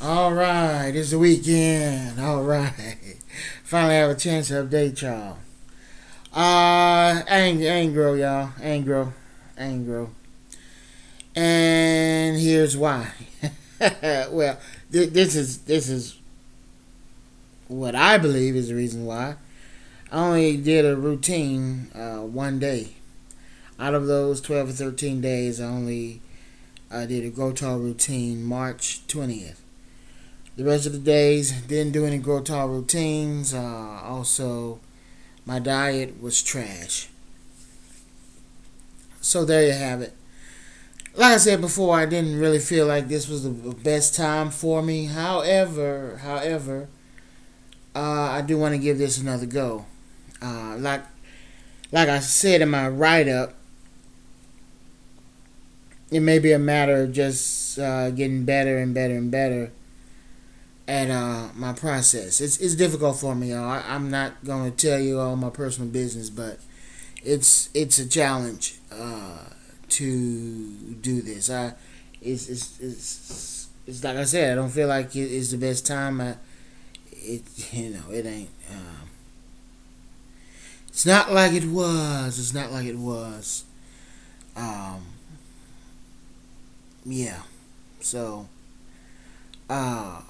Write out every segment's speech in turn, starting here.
All right, it's the weekend. All right, finally have a chance to update y'all. I ain't grow, y'all. I ain't grow. And here's why. Well, this is what I believe is the reason why. I only did a routine one day. Out of those 12 or 13 days, I did a Grow Tall routine March 20th. The rest of the days, didn't do any Grow Tall routines. Also, my diet was trash. So there you have it. Like I said before, I didn't really feel like this was the best time for me. I do want to give this another go. Uh, like like I said in my write up, it may be a matter of just getting better and better and better at my process. It's difficult for me, y'all. I'm not going to tell you all my personal business, but it's a challenge to do this. It's like I said. I don't feel like it's the best time. It ain't. It's not like it was. It's not like it was. Um, yeah. So, uh,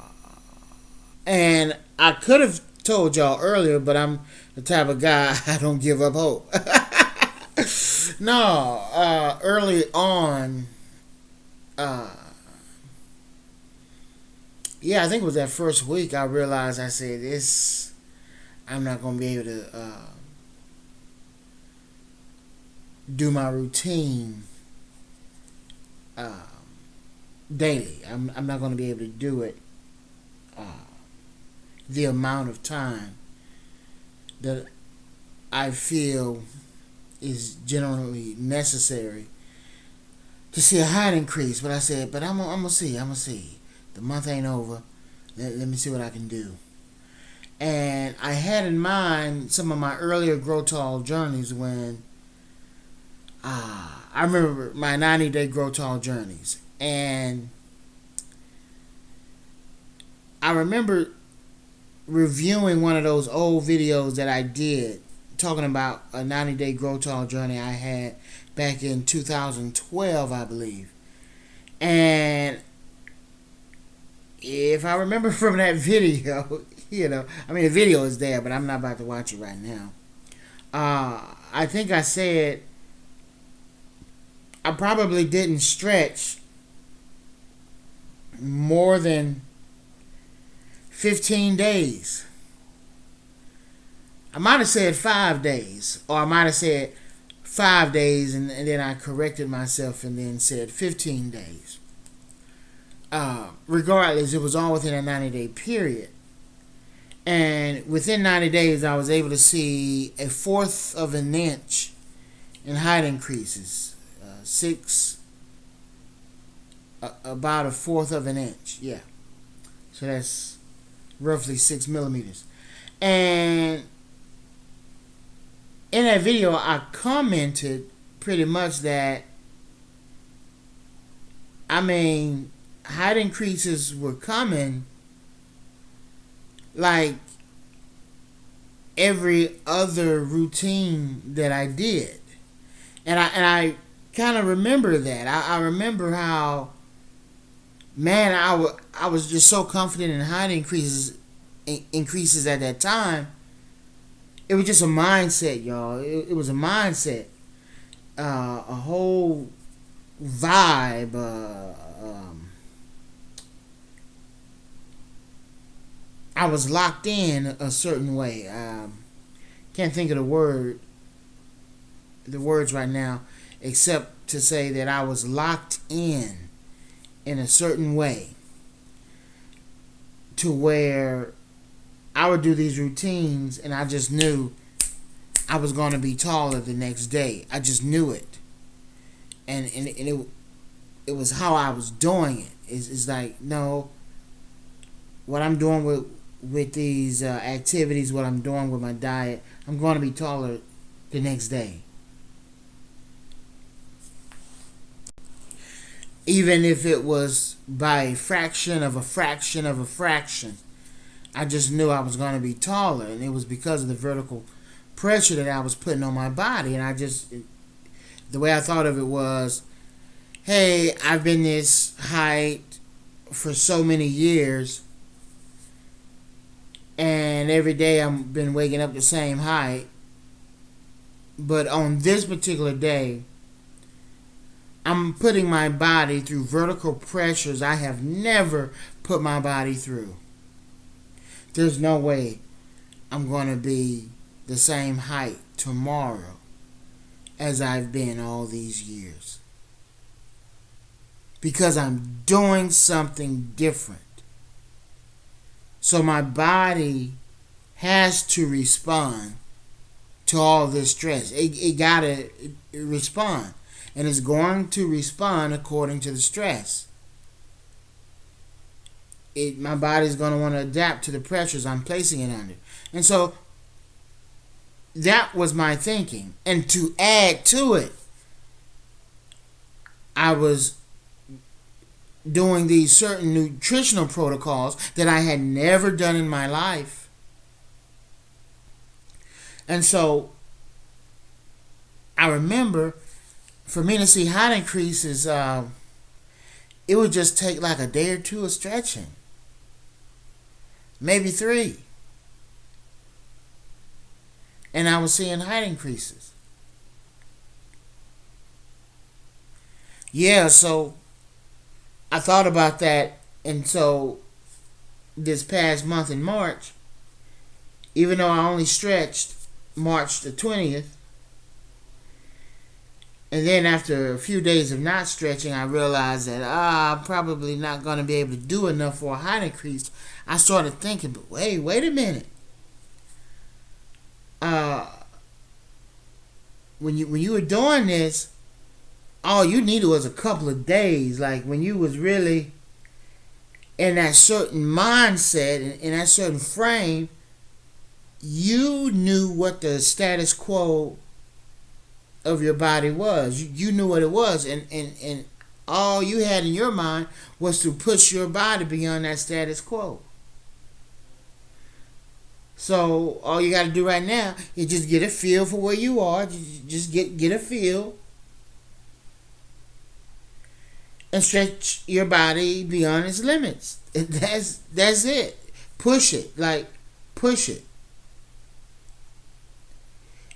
and I could have told y'all earlier, but I'm the type of guy I don't give up hope. No, early on, uh, yeah, I think it was that first week I realized I said this. I'm not gonna be able to do my routine uh, daily. I'm not gonna be able to do it uh, the amount of time that I feel is generally necessary to see a height increase. But I said, but I'm gonna see. I'm gonna see. The month ain't over. Let me see what I can do. And I had in mind some of my earlier Grow Tall journeys when I remember my 90-day Grow Tall journeys. And I remember reviewing one of those old videos that I did talking about a 90-day Grow Tall journey I had back in 2012, I believe. And if I remember from that video, I mean, the video is there, but I'm not about to watch it right now. I think I said I probably didn't stretch more than 15 days. I might have said 5 days, or I might have said 5 days, and then I corrected myself and then said 15 days. Regardless, it was all within a 90-day period. And within 90 days, I was able to see a fourth of an inch in height increases. About a fourth of an inch. Yeah. So that's roughly 6 millimeters. And in that video, I commented pretty much that, I mean, height increases were coming like every other routine that I did. And I kind of remember that. I remember how, man, I was just so confident in height increases at that time. It was just a mindset, y'all. It was a mindset. A whole vibe. I was locked in a certain way. Can't think of the words right now, except to say that I was locked in a certain way, to where I would do these routines and I just knew I was going to be taller the next day. I just knew it. And it was how I was doing it. It's like, no, what I'm doing with these activities, what I'm doing with my diet, I'm going to be taller the next day. Even if it was by a fraction of a fraction of a fraction, I just knew I was going to be taller, and it was because of the vertical pressure that I was putting on my body. And the way I thought of it was, hey, I've been this height for so many years, and every day I've been waking up the same height. But on this particular day, I'm putting my body through vertical pressures I have never put my body through. There's no way I'm going to be the same height tomorrow as I've been all these years. Because I'm doing something different. So my body has to respond to all this stress. It got to respond. And it's going to respond according to the stress. My body's going to want to adapt to the pressures I'm placing it under. And so that was my thinking. And to add to it, I was doing these certain nutritional protocols that I had never done in my life. And so I remember, for me to see height increases, it would just take like a day or two of stretching. Maybe 3. And I was seeing height increases. Yeah, so I thought about that. And so this past month in March, even though I only stretched March the 20th, and then after a few days of not stretching, I realized that I'm probably not going to be able to do enough for a height increase. I started thinking, but wait a minute. When you were doing this, all you needed was a couple of days. Like when you was really in that certain mindset, in that certain frame, you knew what the status quo of your body was. You knew what it was, and all you had in your mind was to push your body beyond that status quo. So all you got to do right now is just get a feel for where you are. Just get a feel and stretch your body beyond its limits. That's it. Push it, push it.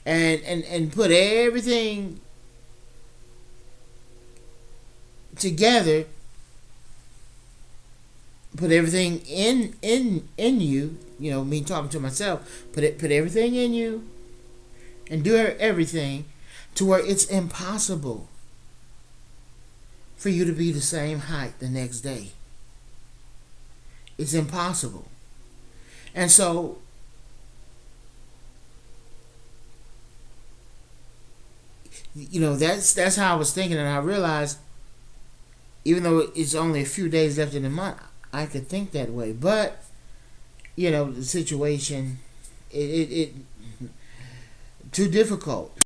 And put everything together. Put everything in you. You know, me talking to myself. Put everything in you, and do everything to where it's impossible for you to be the same height the next day. It's impossible. And so that's how I was thinking, and I realized even though it's only a few days left in the month, I could think that way. But the situation, it too difficult.